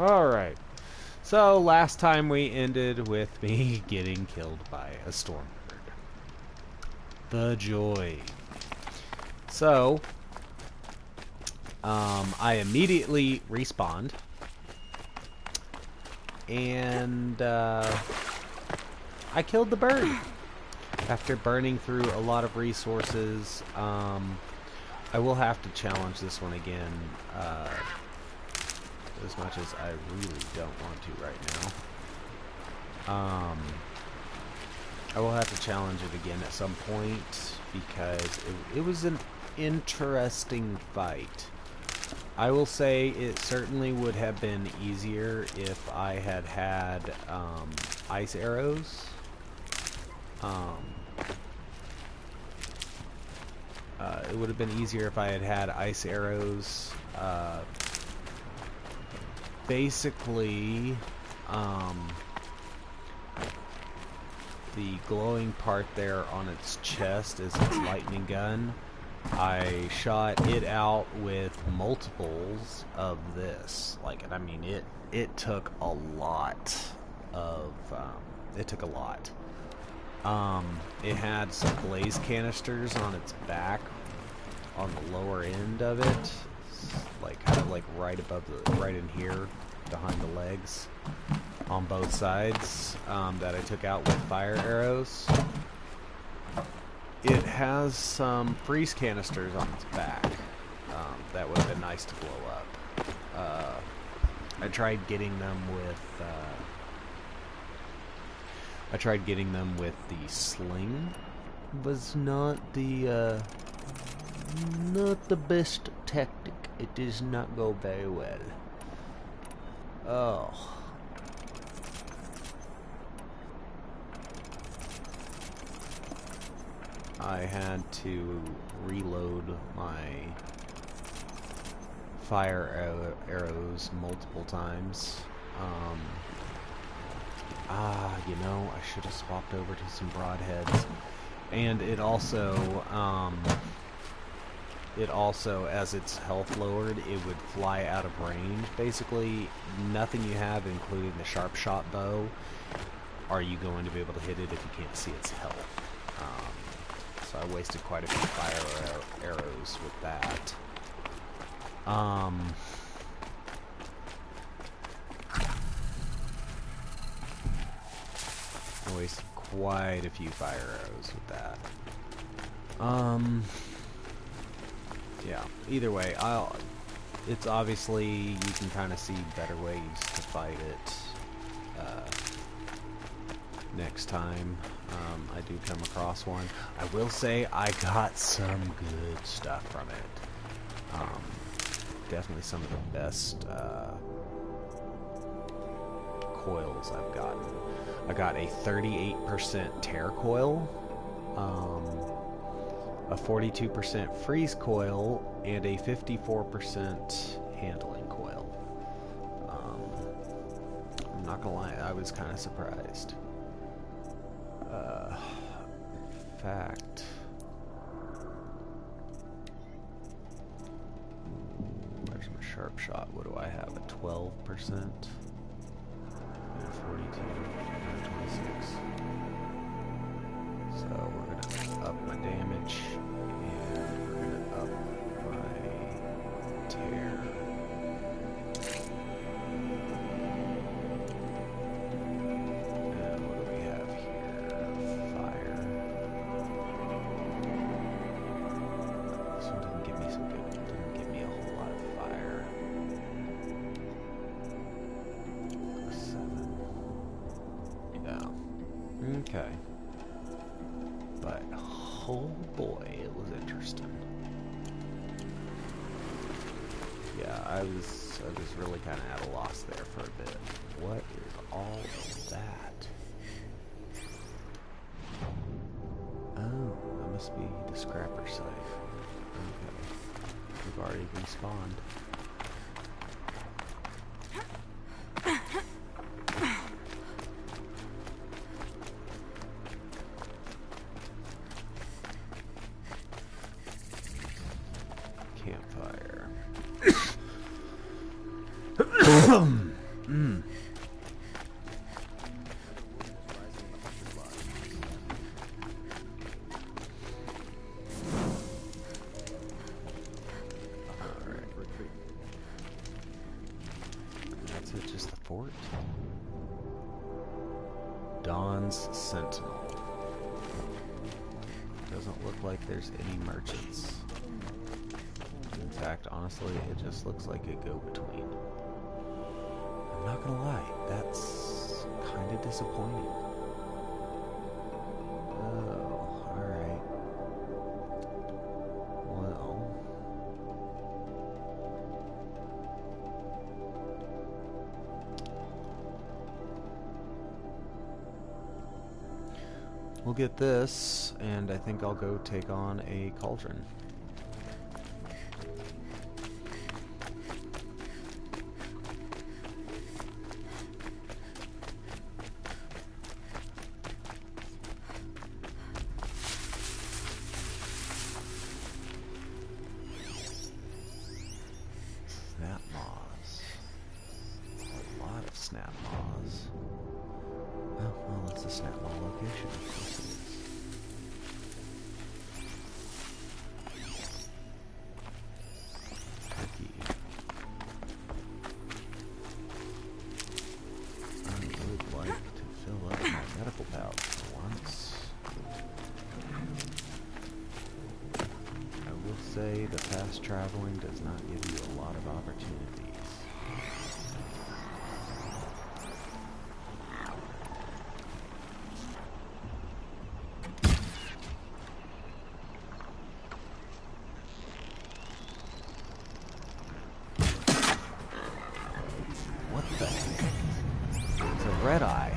Alright. So, last time we ended with me getting killed by a stormbird. The joy. So, I immediately respawned. And, I killed the bird. After burning through a lot of resources, I will have to challenge this one again, as much as I really don't want to right now. I will have to challenge it again at some point, because it was an interesting fight. I will say it certainly would have been easier if I had had ice arrows. It would have been easier if I had had ice arrows. Basically, the glowing part there on its chest is its lightning gun. I shot it out with multiples of this. Like, I mean, it took a lot of, it took a lot. It had some blaze canisters on its back, on the lower end of it, like kind of like right above the, right in here, behind the legs, on both sides, that I took out with fire arrows. It has some freeze canisters on its back, that would have been nice to blow up. I tried getting them with the sling. Was not the best tactic. It does not go very well. Oh. I had to reload my fire arrows multiple times. You know, I should have swapped over to some broadheads. And it also, as its health lowered, it would fly out of range. Basically, nothing you have, including the sharp shot bow, are you going to be able to hit it if you can't see its health. So I wasted quite a few fire arrows with that. I wasted quite a few fire arrows with that. Yeah, either way, it's obviously, you can kind of see better ways to fight it next time I do come across one. I will say I got some good stuff from it. Definitely some of the best coils I've gotten. I got a 38% tear coil, a 42% freeze coil, and a 54% handling coil. I'm not gonna lie, I was kind of surprised. In fact, where's my sharp shot? What do I have? A 12%? And a 42, and a 26. So we're gonna up my damage, and we're gonna up my tear. And what do we have here? Fire. This one didn't give me some good, didn't give me a whole lot of fire. 7. Yeah. Okay. But, oh boy, it was interesting. Yeah, I was really kind of at a loss there for a bit. What is all of that? Oh, that must be the scrapper safe. Okay. We've already respawned. Campfire. That's it, just the fort. Dawn's Sentinel. Doesn't look like there's any merchants. In fact, honestly, it just looks like a go-between. I'm not gonna lie, that's kind of disappointing. Oh, alright. Well... we'll get this, and I think I'll go take on a cauldron. Snap moths. A lot of snap moths. Oh, well, it's a snap moth location. Of course it is. Turkey. I would like to fill up my medical pouch for once. I will say the fast traveling does not give you a lot of opportunities. What the heck? It's a red eye.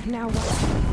Now what?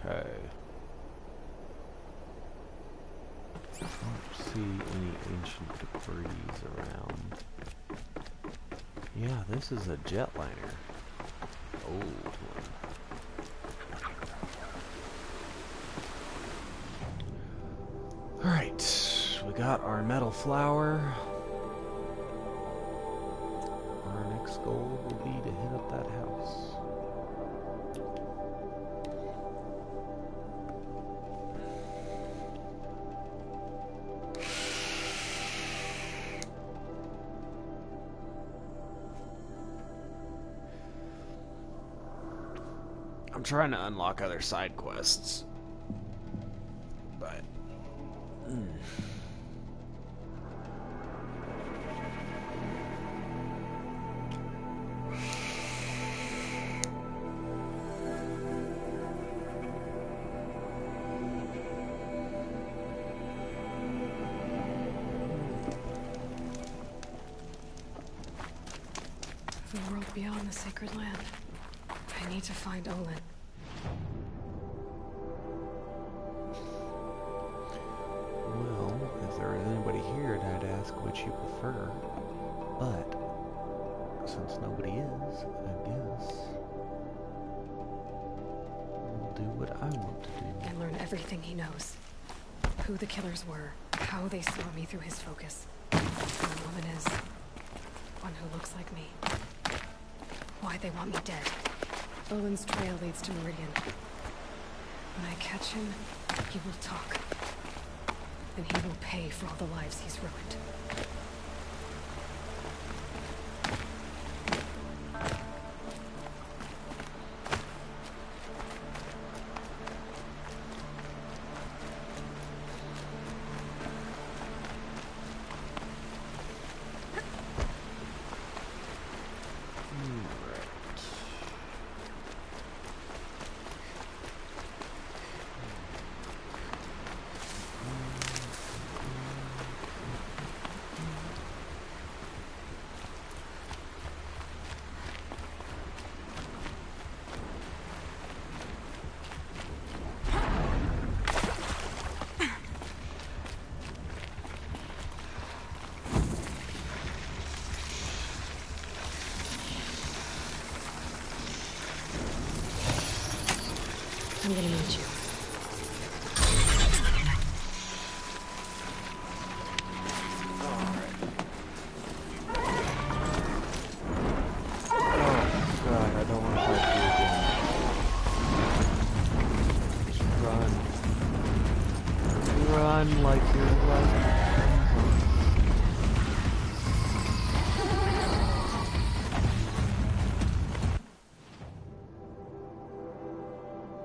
Okay. I don't see any ancient debris around. Yeah, this is a jetliner. Old one. Alright, we got our metal flower. Our next goal will be to hit up that house. I'm trying to unlock other side quests, but The world beyond the sacred land. I need to find Olin. well, if there is anybody here, I'd ask which you prefer. But since nobody is, I guess we'll do what I want to do. And learn everything he knows. Who the killers were, how they saw me through his focus. Who the woman is. One who looks like me. Why they want me dead. Olin's trail leads to Meridian. When I catch him, he will talk. And he will pay for all the lives he's ruined. I'm gonna need you. run like you're like...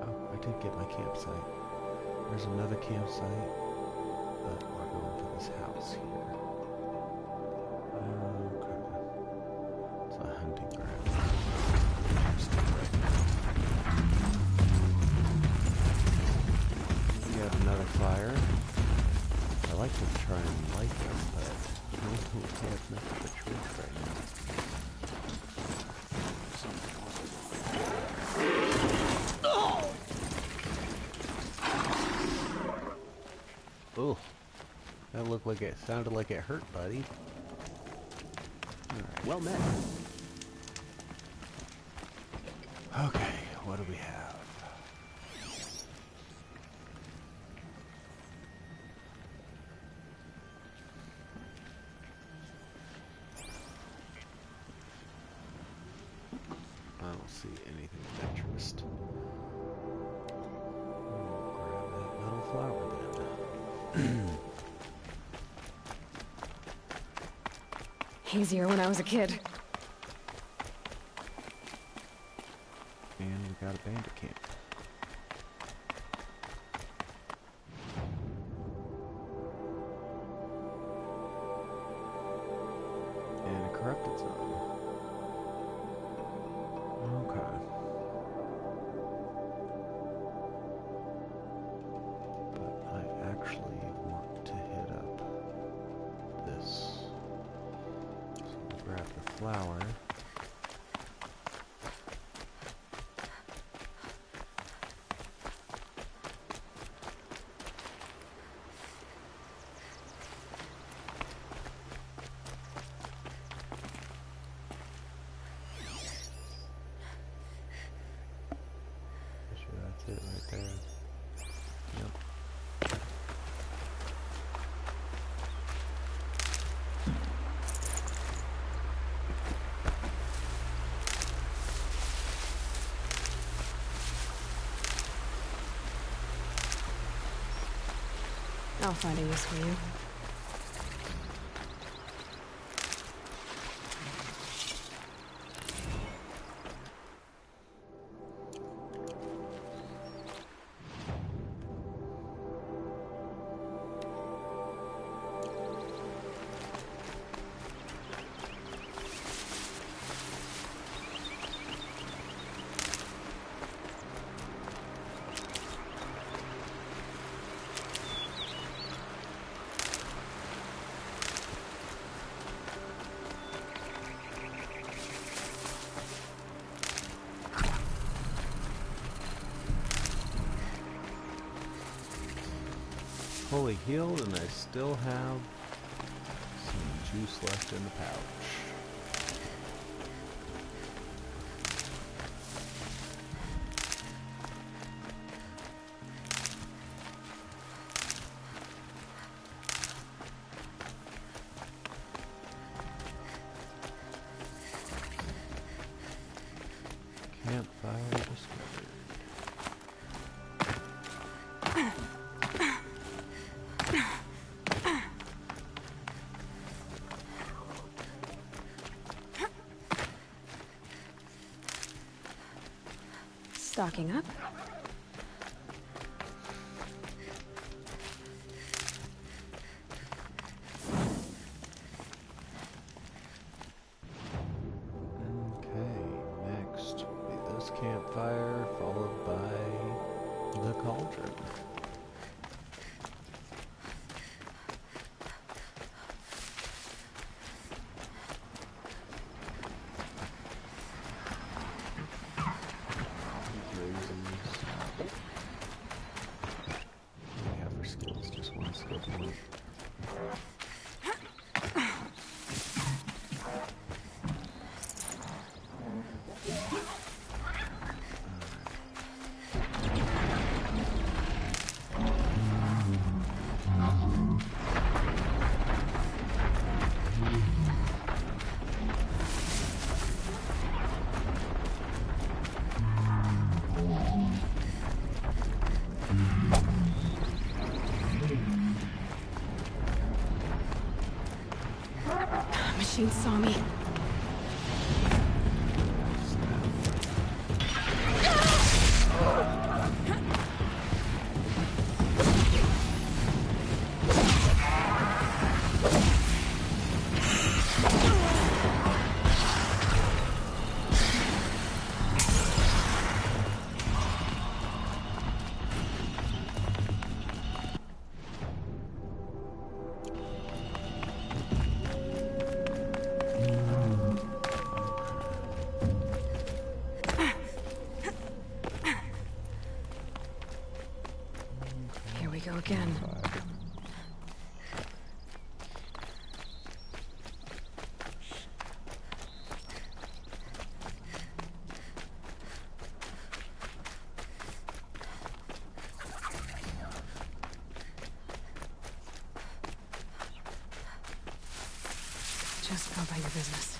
I did get my campsite. There's another campsite, but we're going to this house here. Okay. It's a hunting ground. Interesting right now. We have another fire. I like to try and light them, but we can't make up a truth right now. Ooh, that looked like it sounded like it hurt, buddy. Alright, well met. Okay, what do we have? I don't see anything of interest. We'll grab that metal flower then. Easier when I was a kid. And we got a bandit camp. And a corrupted zone. Okay. But I actually want to hit up this. So we'll grab the flower. That's it right there. Yep. I'll find a use for you. Fully healed, and I still have some juice left in the pouch. Campfire discovered. Stocking up. Okay, next will be this campfire, followed by the cauldron. machine saw me. Here we go again. Just go about your business.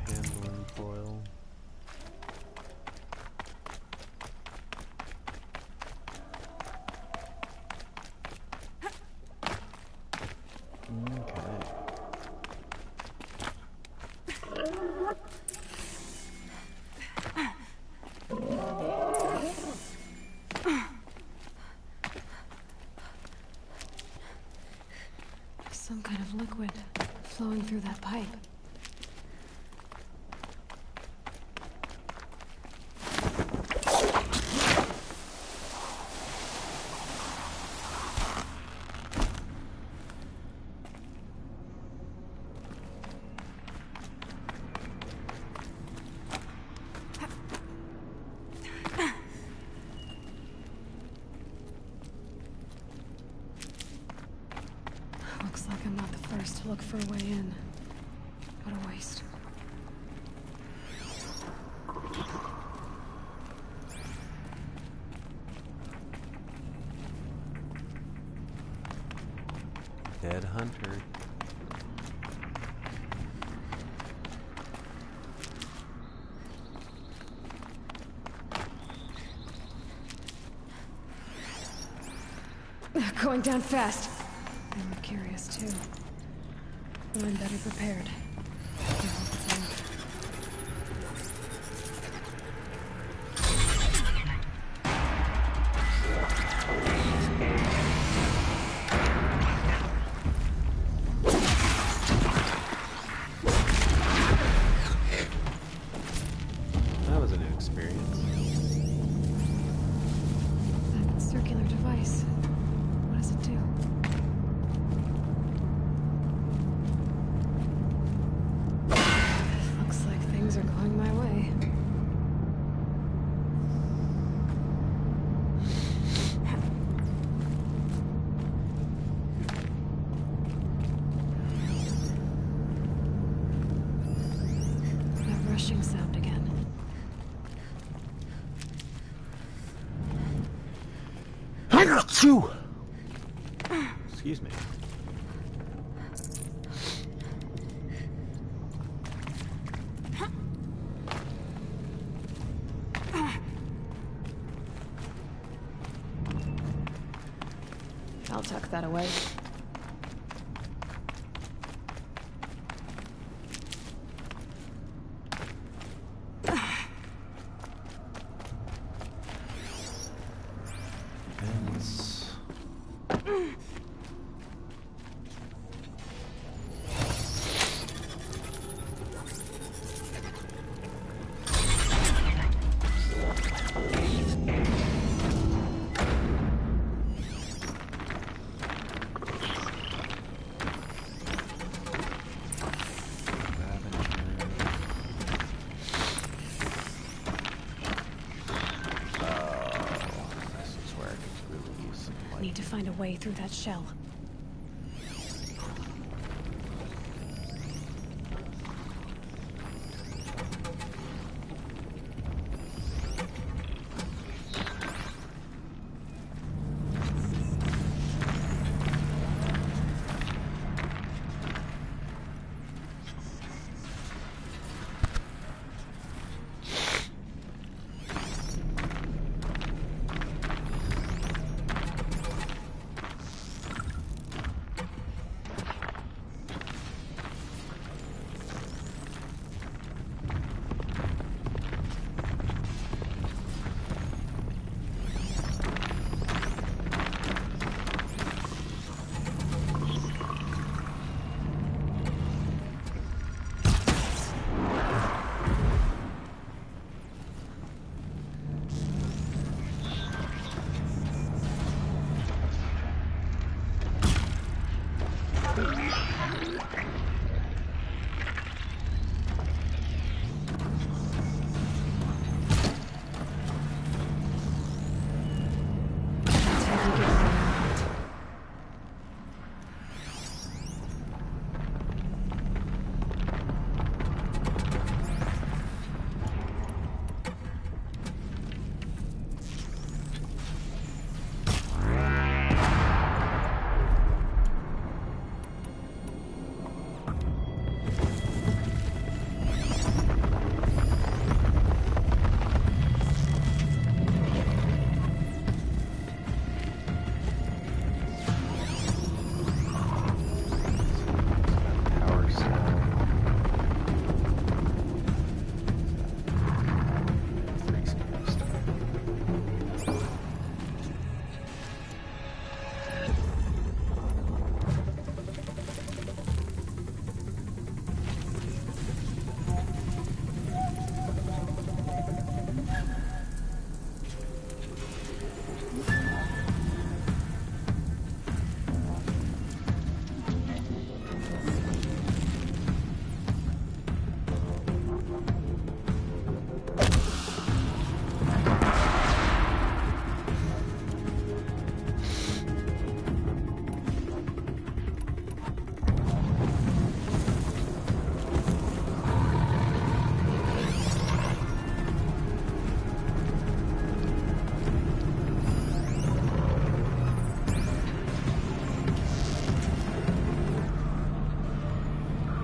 Handling foil. Okay. Some kind of liquid flowing through that pipe. Looks like I'm not the first to look for a way in. What a waste. Dead hunter. Going down fast. I'm curious too. But I'm better prepared. I hope it's enough. That was a new experience. That circular device. What does it do? Looks like things are going my way. That rushing sound again. Excuse me. I'll tuck that away. Fence. Need to find a way through that shell.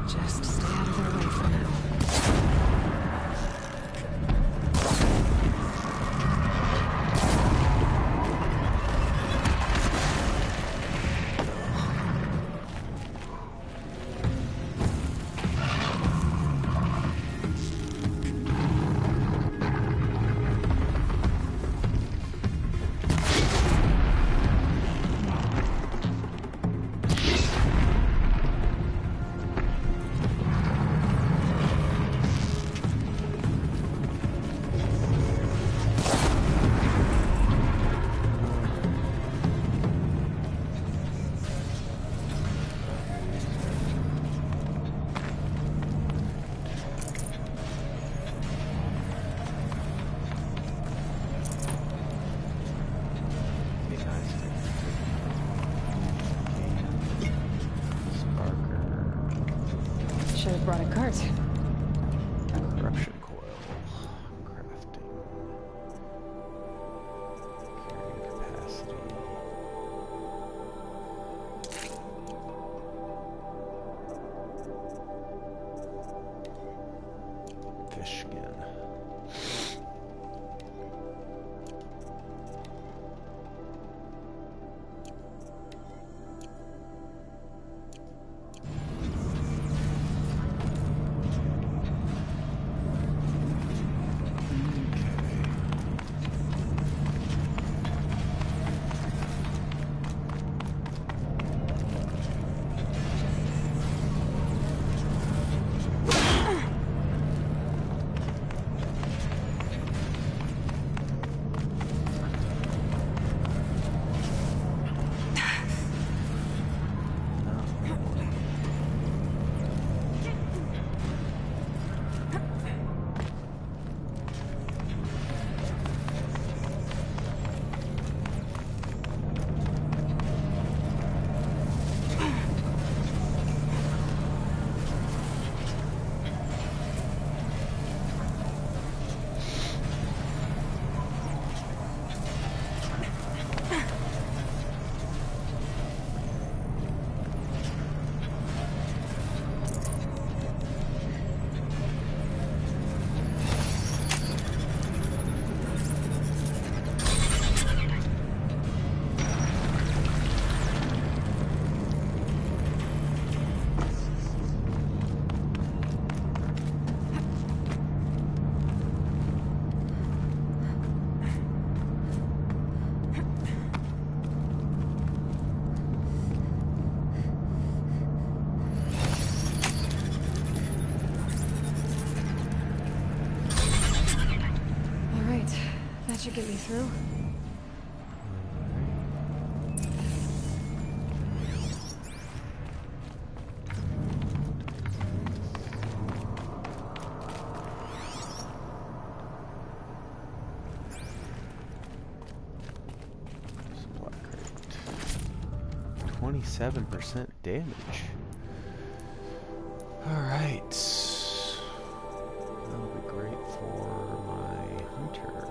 Just stay out of their way for now. Should have brought a cart. Corruption coil. Crafting. Carrying capacity. Fish skin. That should get me through. Supply crate. 27% damage. Alright. That'll be great for my hunter.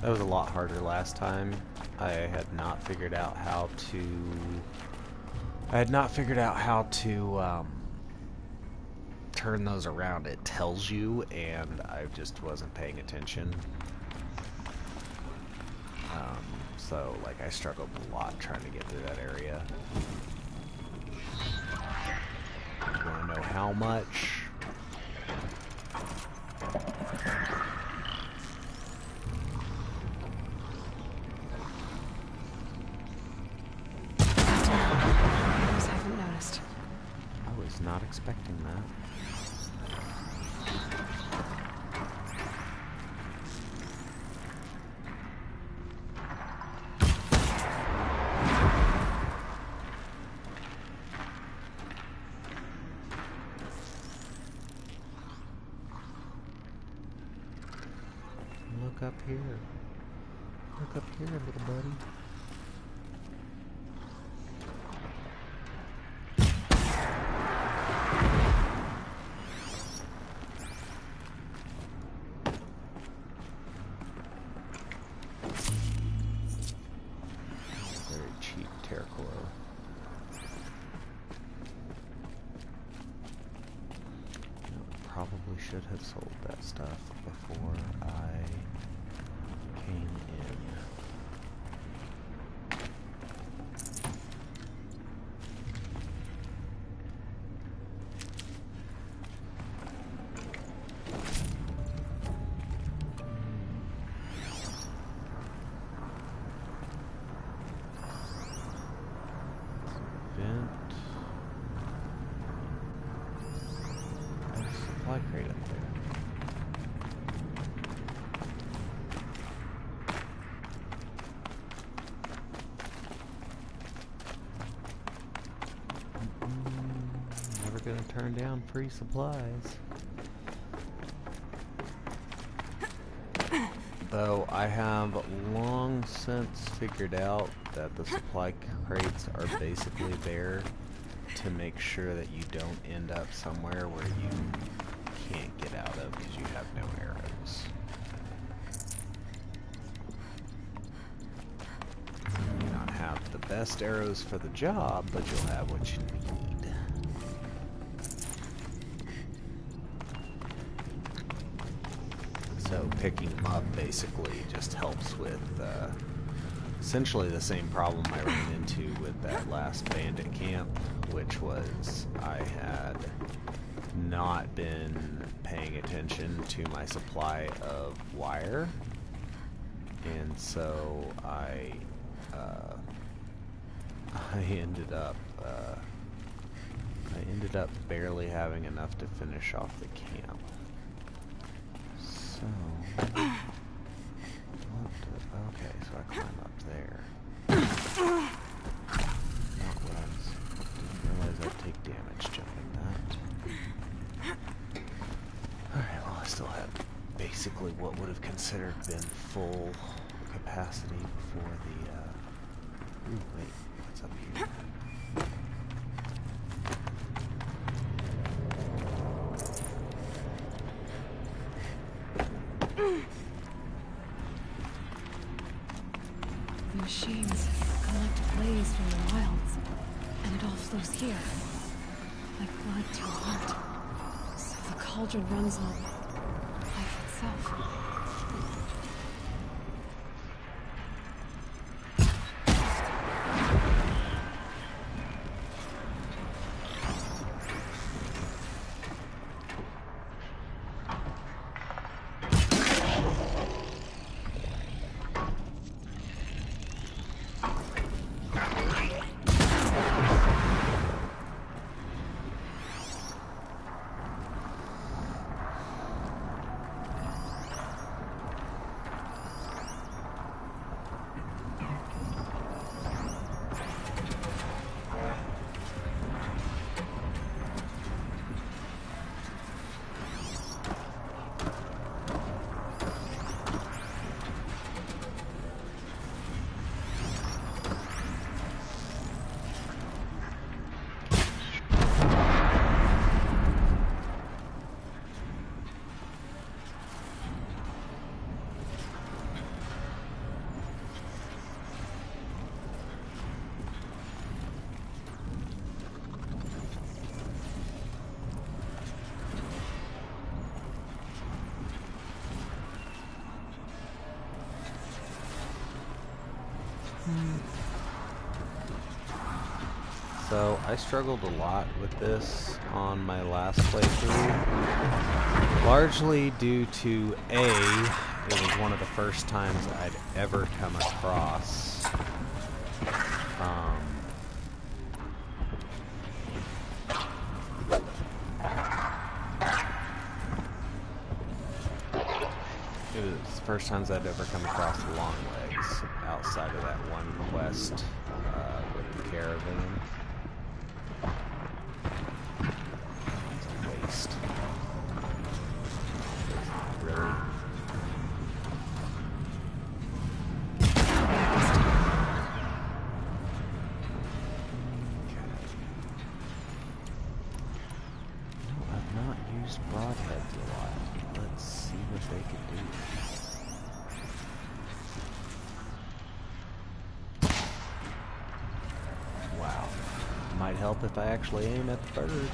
That was a lot harder last time. I had not figured out how to turn those around. It tells you, and I just wasn't paying attention. So, like, I struggled a lot trying to get through that area. You want to know how much? Not expecting that. Look up here. Look up here, little buddy. Probably should have sold that stuff before I came in. Vent. Supply crate up there. Never gonna turn down free supplies. Though I have long since figured out that the supply crates are basically there to make sure that you don't end up somewhere where you can't get out of because you have no arrows. You may not have the best arrows for the job, but you'll have what you need. So picking them up basically just helps with essentially the same problem I ran into with that last bandit camp, which was I had not been paying attention to my supply of wire, and so I ended up barely having enough to finish off the camp. So, okay, so I climb up there. Not what I didn't realize I'd take damage jumping that. Alright, well I still have basically what would have considered been full capacity before the, ooh, wait, what's up here? The machines collect blaze from the wilds, and it all flows here, like blood to a heart. So the cauldron runs on life itself. So, I struggled a lot with this on my last playthrough, largely due to A, it was one of the first times I'd ever come across it was the first times I'd ever come across long legs outside of that one quest with the caravan. Broadheads a lot. Let's see what they can do. Wow. Might help if I actually aim at the bird.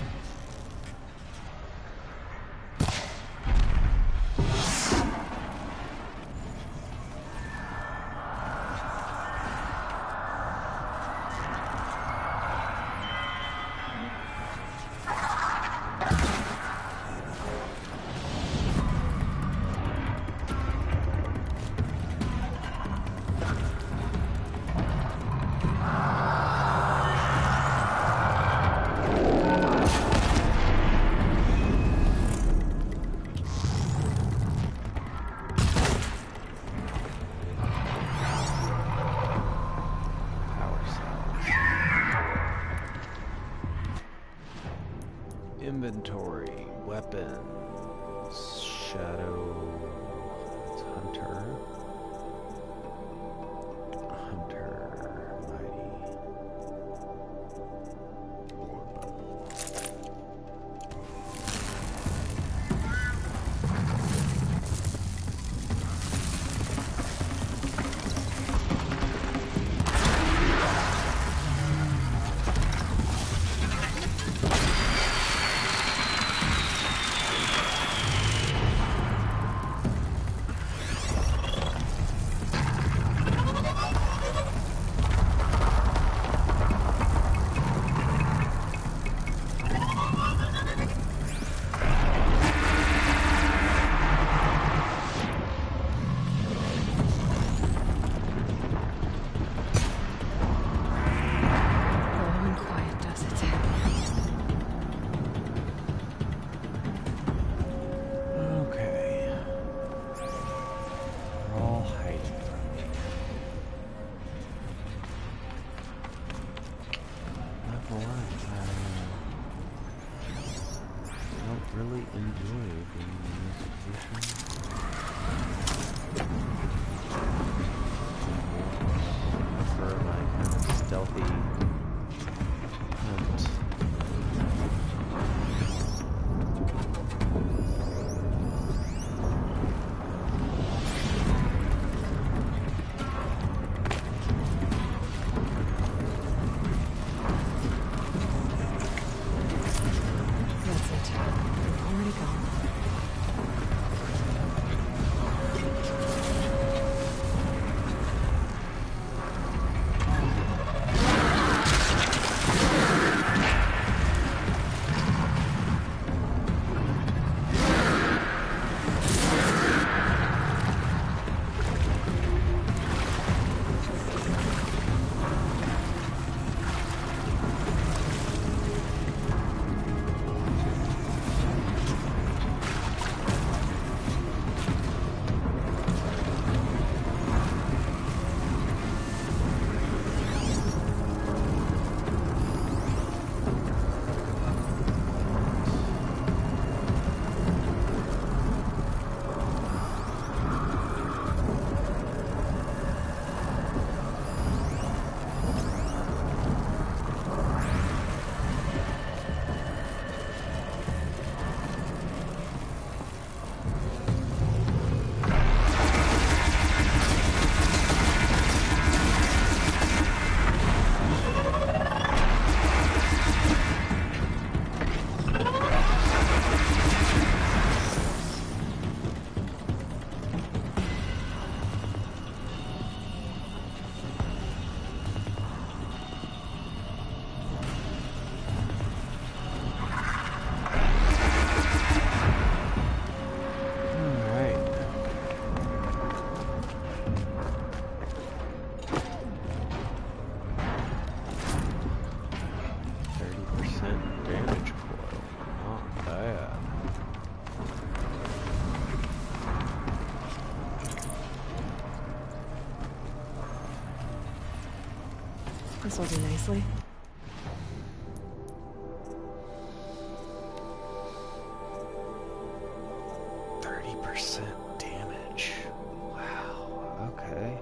Inventory, weapons, shadow, it's hunter, mighty, This will do nicely. Damage. Wow, okay.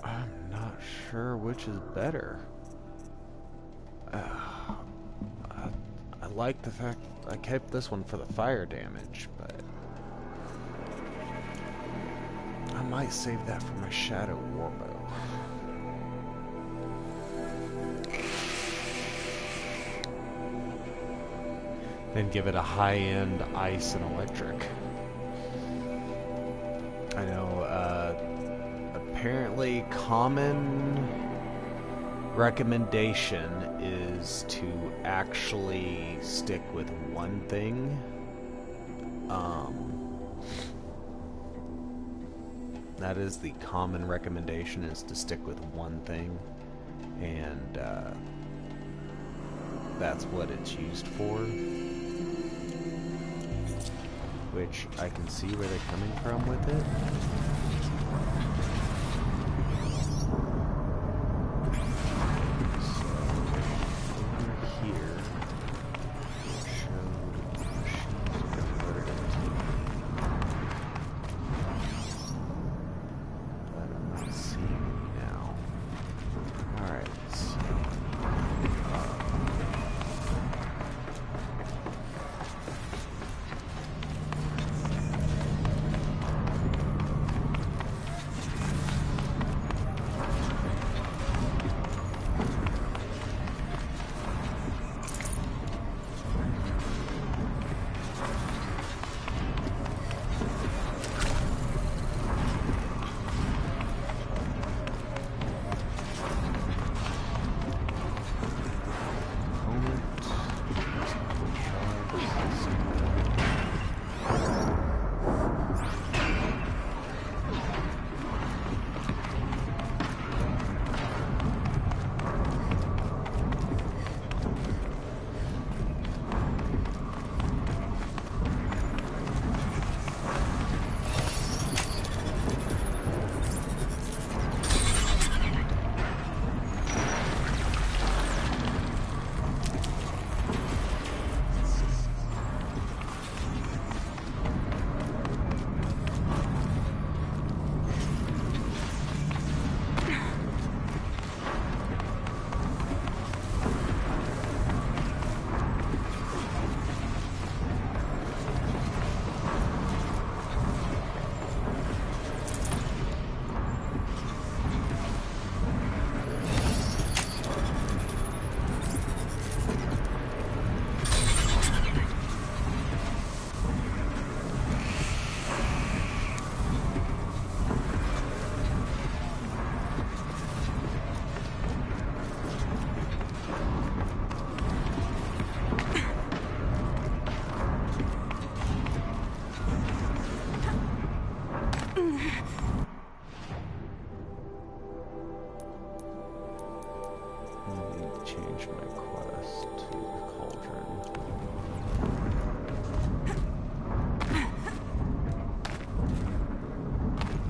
I'm not sure which is better. I like the fact I kept this one for the fire damage, but I might save that for my Shadow Warbow. Then give it a high-end ice and electric. I know, apparently common recommendation is to actually stick with one thing. That is the common recommendation, is to stick with one thing, and that's what it's used for, which I can see where they're coming from with it.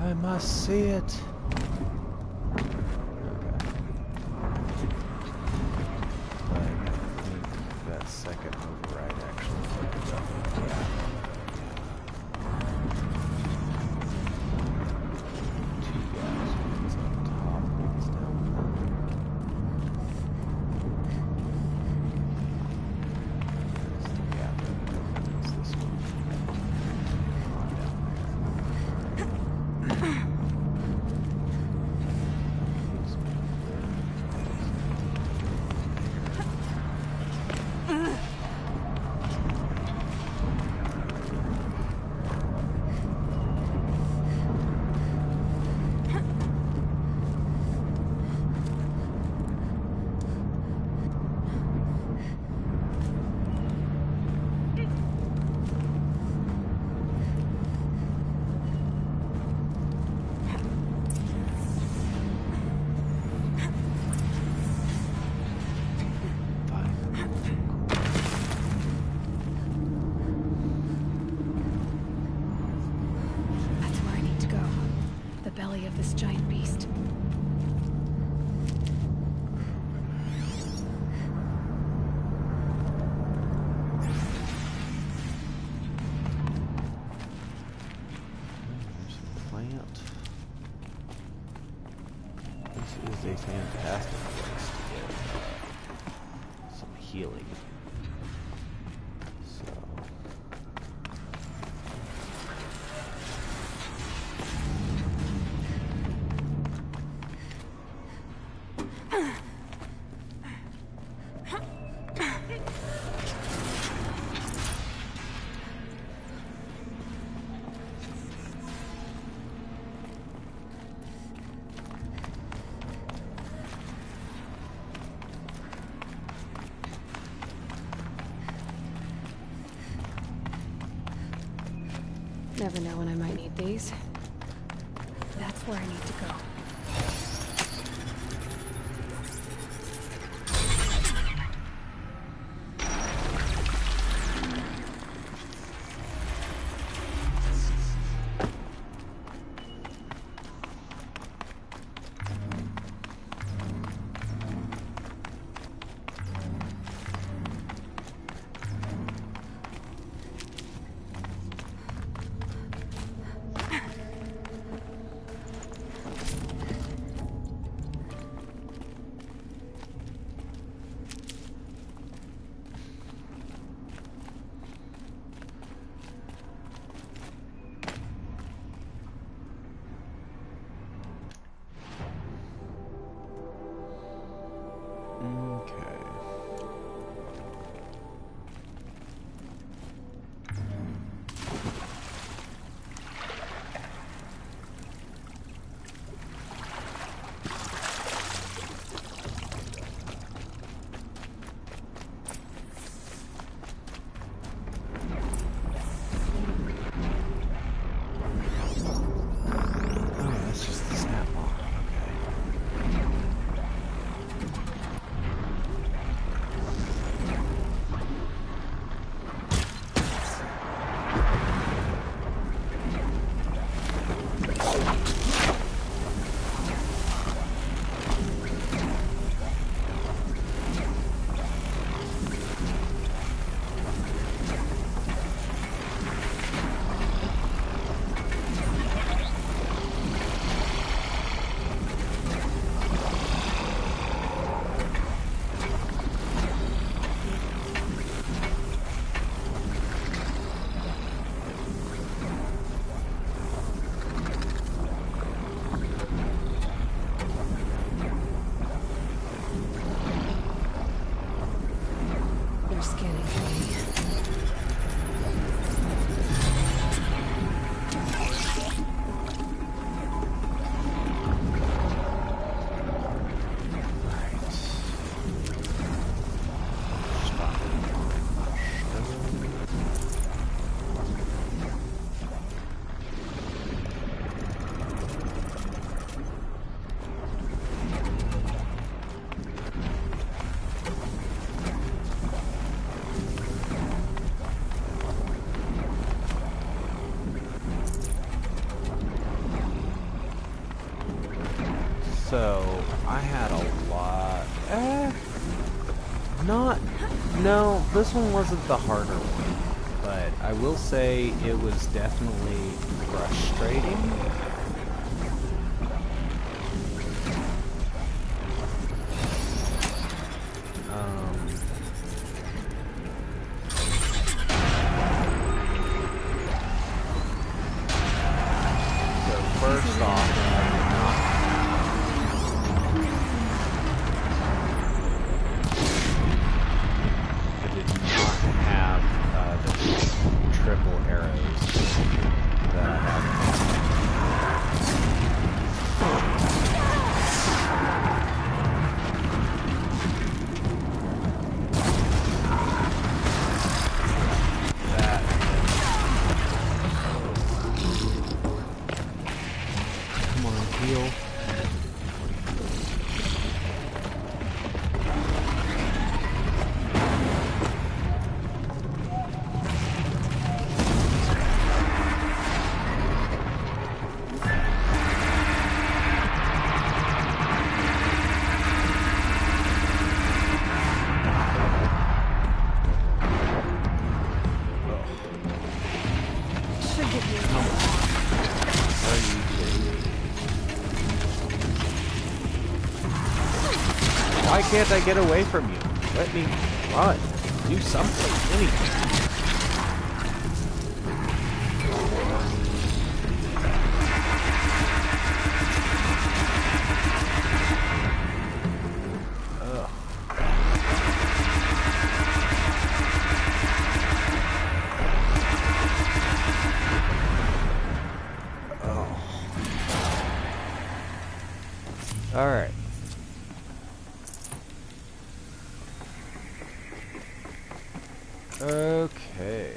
I must see it. Okay. But I think that second override actually fucked up. Yeah. Two guys, one's up top, one's down below. There's the gap that opens this one. On down there. healing. So. Never know when I might need these. That's where I need to go. So, I had a lot... No, this one wasn't the harder one. But I will say it was definitely frustrating. So first off, triple arrows that I have. That. Come on, heal. Why can't I get away from you? Let me... Run. Do something. Anything. Alright. Okay.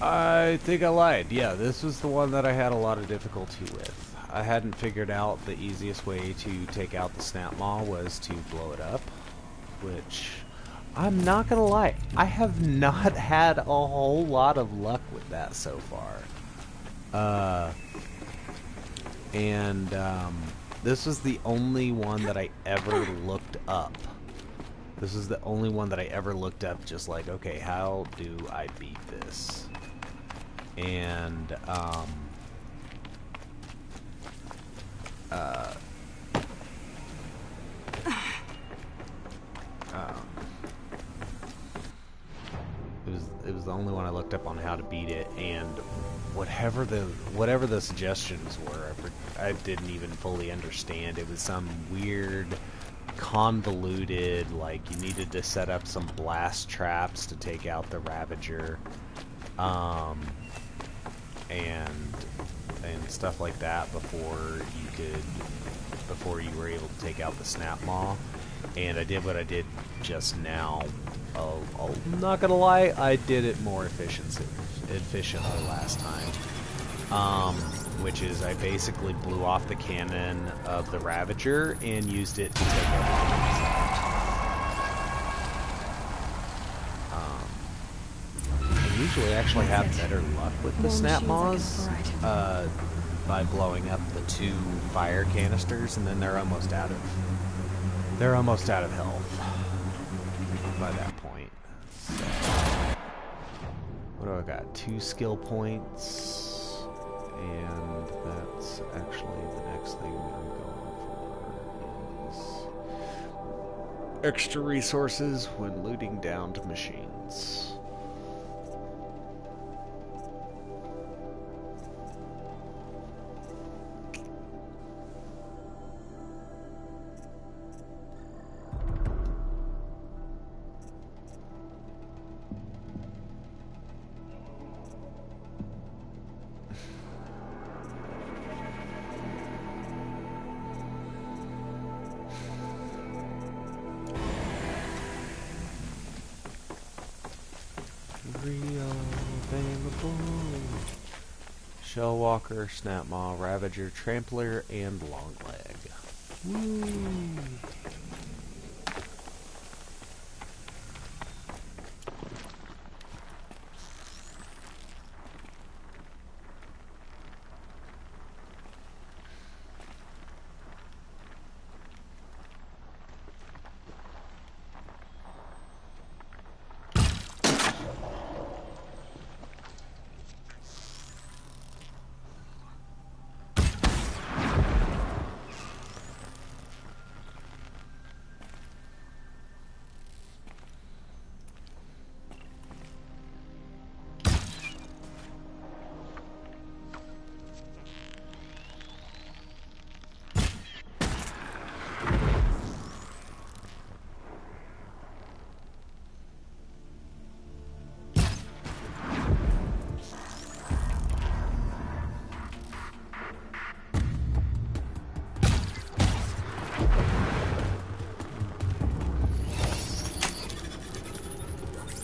I think I lied. Yeah, this was the one that I had a lot of difficulty with. I hadn't figured out the easiest way to take out the snap maw was to blow it up, which I'm not gonna lie, I have not had a whole lot of luck with that so far. This was the only one that I ever looked up. This is the only one that I ever looked up, just like, okay, how do I beat this? And, it was the only one I looked up on how to beat it, and whatever the suggestions were, I didn't even fully understand. It was some weird, convoluted, like you needed to set up some blast traps to take out the Ravager, and stuff like that before you were able to take out the snap maw. And I did what I did just now. I'm not gonna lie, I did it more efficiently last time. Which is I basically blew off the cannon of the Ravager and used it to take everything out. I usually actually have better luck with the snap maws by blowing up the 2 fire canisters, and then they're almost out of health by that point. So, what do I got? 2 skill points, and that's actually the next thing I'm going for is extra resources when looting downed machines. Shellwalker, Snapmaw, Ravager, Trampler, and Longleg. Woo!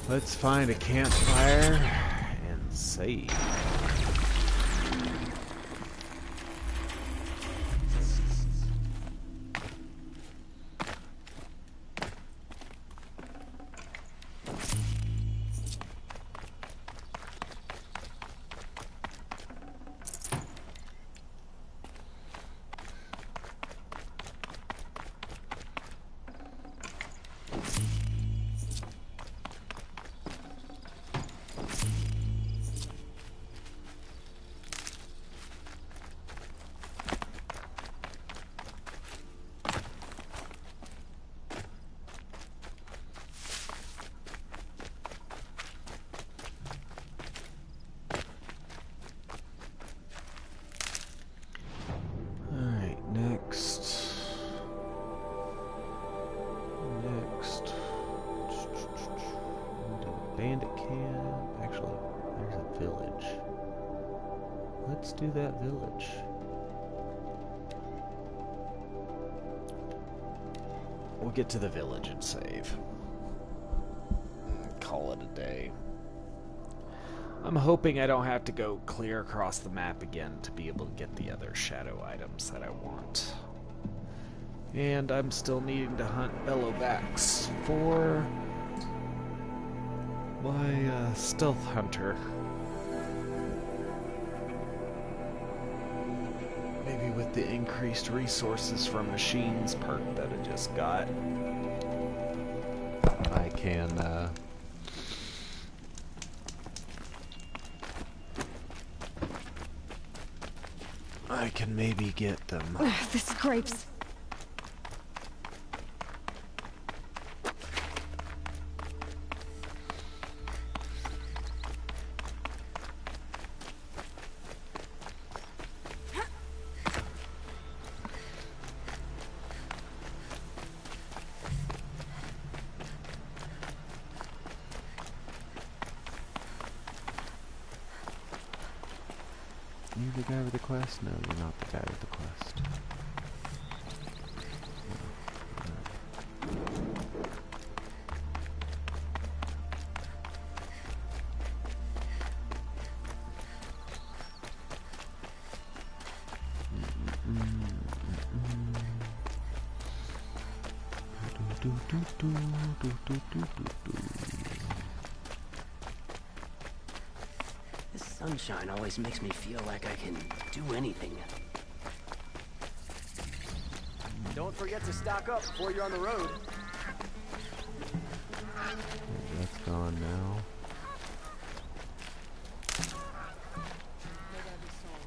Let's find a campfire and save. do that village? We'll get to the village and save. Call it a day. I'm hoping I don't have to go clear across the map again to be able to get the other shadow items that I want. And I'm still needing to hunt bellowbacks for my stealth hunter. Maybe with the increased resources from machines perk that I just got, I can maybe get them. This is grapes. You the guy with the quest? No, you're not the guy with the quest. This sunshine always makes me feel like I can do anything. Don't forget to stock up before you're on the road. That's gone now.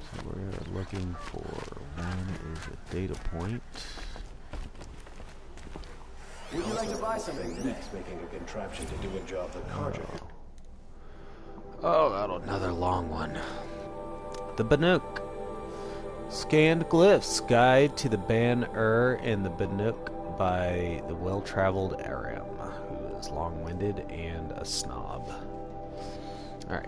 So we're looking for one is a data point. Would you like to buy something? Next, making a contraption to do a job that Carja. Oh, another long one. The Banuk. Scanned glyphs. Guide to the Ban-Ur and the Banuk by the well-traveled Aram, who is long-winded and a snob. Alright.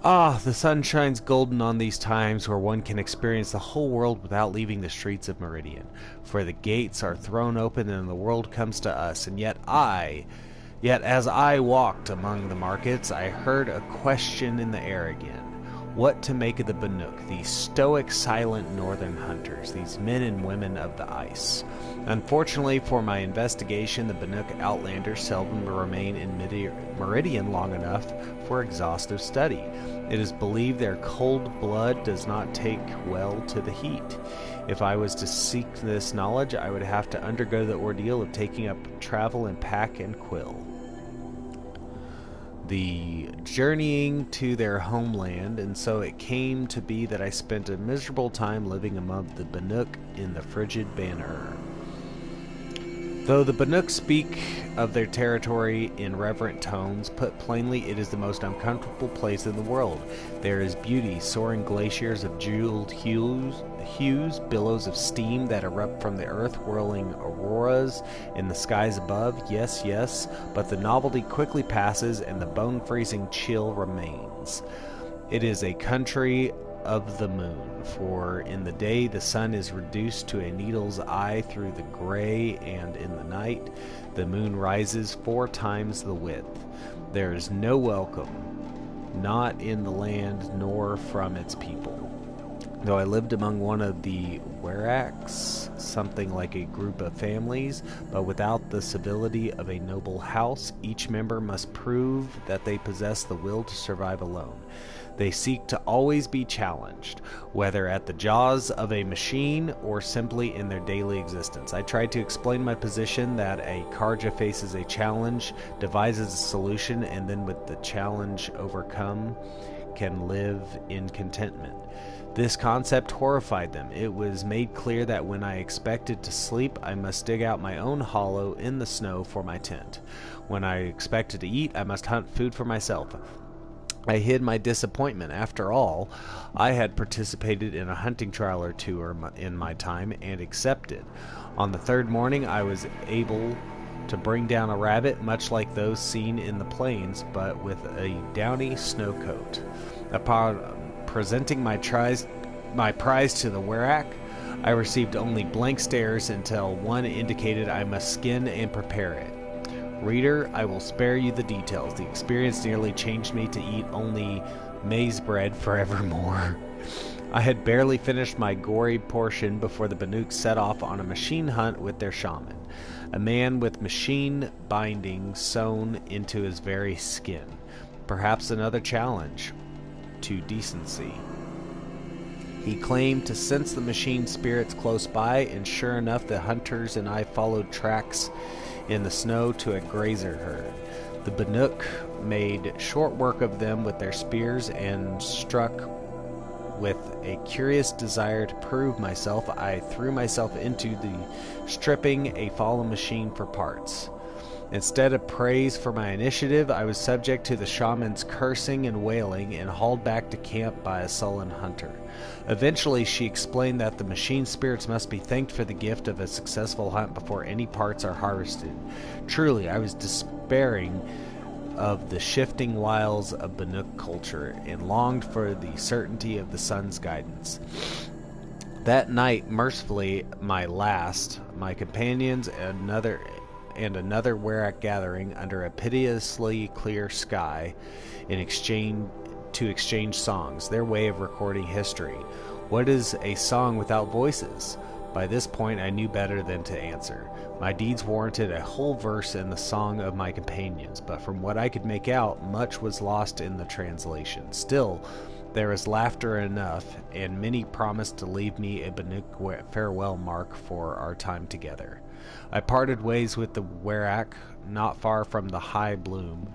Ah, the sun shines golden on these times where one can experience the whole world without leaving the streets of Meridian. For the gates are thrown open and the world comes to us, and yet as I walked among the markets, I heard a question in the air again. What to make of the Banuk, these stoic, silent northern hunters, these men and women of the ice? Unfortunately for my investigation, the Banuk outlanders seldom remain in Meridian long enough for exhaustive study. It is believed their cold blood does not take well to the heat. If I was to seek this knowledge, I would have to undergo the ordeal of taking up travel in pack and quill. The journeying to their homeland, and so it came to be that I spent a miserable time living among the Banuk in the frigid Ban-Ur. Though the Banuk speak of their territory in reverent tones, put plainly, it is the most uncomfortable place in the world. There is beauty, soaring glaciers of jeweled hues, billows of steam that erupt from the earth, whirling auroras in the skies above. Yes, yes, but the novelty quickly passes and the bone-freezing chill remains. It is a country of the moon, for in the day the sun is reduced to a needle's eye through the gray, and in the night the moon rises 4 times the width. There is no welcome, not in the land nor from its people. Though I lived among one of the Weraks, something like a group of families, but without the civility of a noble house, each member must prove that they possess the will to survive alone. They seek to always be challenged, whether at the jaws of a machine or simply in their daily existence. I tried to explain my position that a Karja faces a challenge, devises a solution, and then with the challenge overcome, can live in contentment. This concept horrified them. It was made clear that when I expected to sleep, I must dig out my own hollow in the snow for my tent. When I expected to eat, I must hunt food for myself. I hid my disappointment. After all, I had participated in a hunting trial or two in my time and accepted. On the 3rd morning, I was able to bring down a rabbit, much like those seen in the plains, but with a downy snow coat. Upon presenting my prize to the Werak, I received only blank stares until one indicated I must skin and prepare it. Reader, I will spare you the details. The experience nearly changed me to eat only maize bread forevermore. I had barely finished my gory portion before the Banuk set off on a machine hunt with their shaman, a man with machine binding sewn into his very skin. Perhaps another challenge to decency. He claimed to sense the machine spirits close by, and sure enough, the hunters and I followed tracks in the snow to a grazer herd. The Banuk made short work of them with their spears, and struck with a curious desire to prove myself, I threw myself into the stripping a fallen machine for parts. Instead of praise for my initiative, I was subject to the shaman's cursing and wailing and hauled back to camp by a sullen hunter. Eventually, she explained that the machine spirits must be thanked for the gift of a successful hunt before any parts are harvested. Truly, I was despairing of the shifting wiles of Banuk culture and longed for the certainty of the sun's guidance. That night, mercifully my companions and another Werak gathering under a piteously clear sky to exchange songs, their way of recording history. What is a song without voices? By this point I knew better than to answer. My deeds warranted a whole verse in the song of my companions, but from what I could make out, much was lost in the translation. Still, there was laughter enough, and many promised to leave me a Banuk farewell mark for our time together. I parted ways with the Werak not far from the high bloom,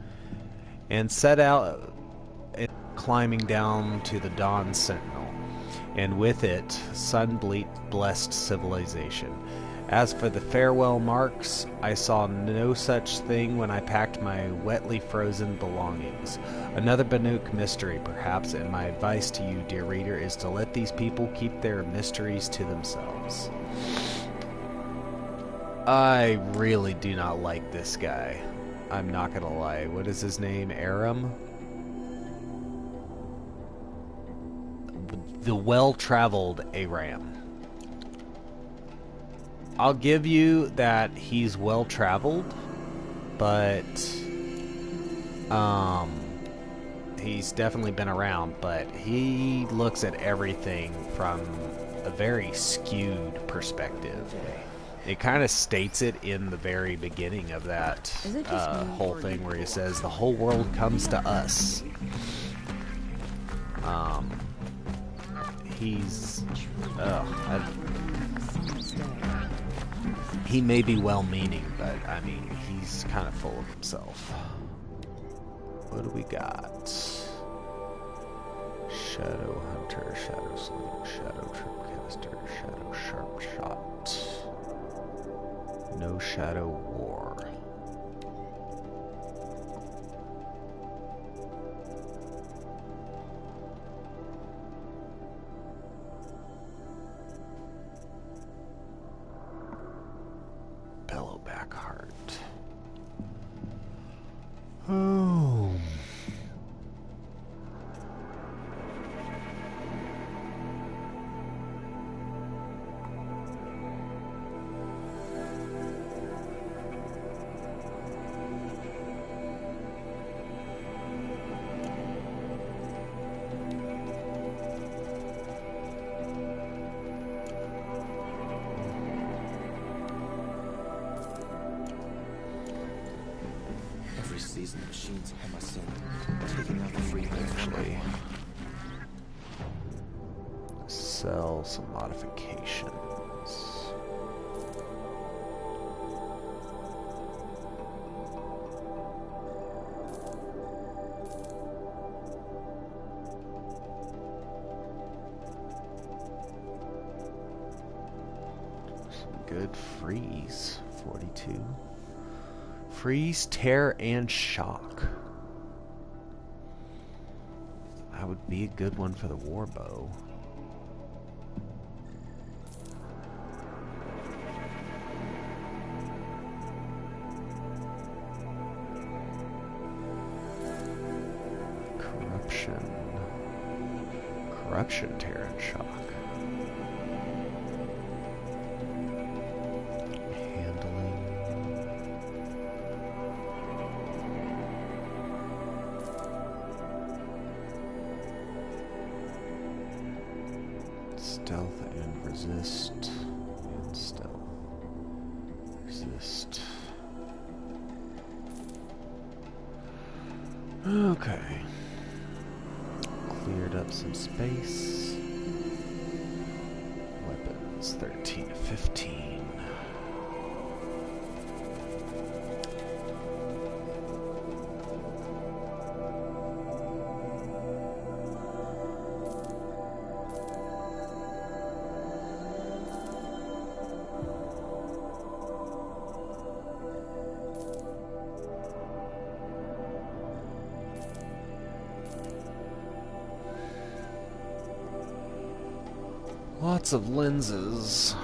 and set out climbing down to the dawn sentinel, and with it sun-blessed civilization. As for the farewell marks, I saw no such thing when I packed my wetly frozen belongings. Another Banuk mystery, perhaps, and my advice to you, dear reader, is to let these people keep their mysteries to themselves. I really do not like this guy. I'm not gonna lie. What is his name? Aram? The well-traveled Aram. I'll give you that he's well-traveled, but he's definitely been around, but he looks at everything from a very skewed perspective. It kind of states it in the very beginning of that whole thing where he says, the whole world comes to us. He may be well-meaning, but, I mean, he's kind of full of himself. What do we got? Shadow Hunter, Shadow Sling, Shadow Tripcaster, Shadow Sharp Shot. No Shadow War. Bellowback Heart. Oh. Season machines upon my sin, taking out the free Actually, sell some modifications. Some good freeze. 42. Freeze, tear, and shock. That would be a good one for the warbow. Corruption Terran Shock. Handling. Stealth and resist. And stealth. Resist. Okay. Cleared up some space. Weapons 13 to 15. Lots of lenses.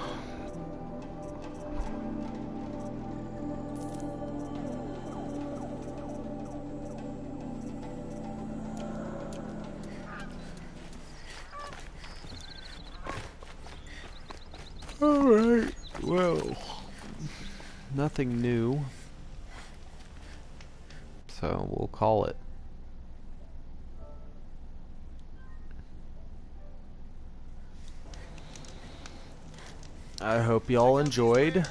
Alright, well, nothing new. So we'll call it. I hope y'all enjoyed.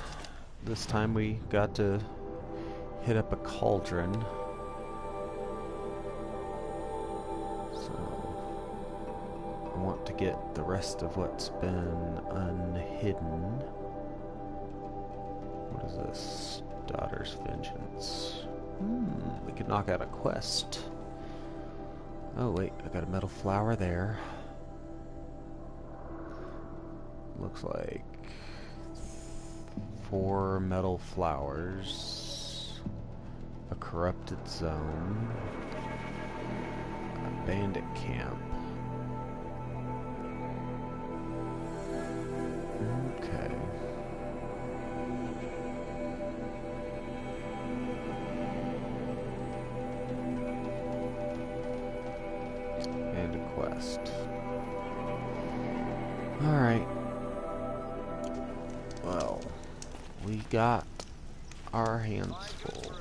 This time we got to hit up a cauldron. So I want to get the rest of what's been unhidden. What is this? Daughter's Vengeance. We could knock out a quest. Oh wait, I got a metal flower there. Looks like 4 metal flowers, a corrupted zone, a bandit camp. Okay. And a quest. Alright. Well, we got our hands full.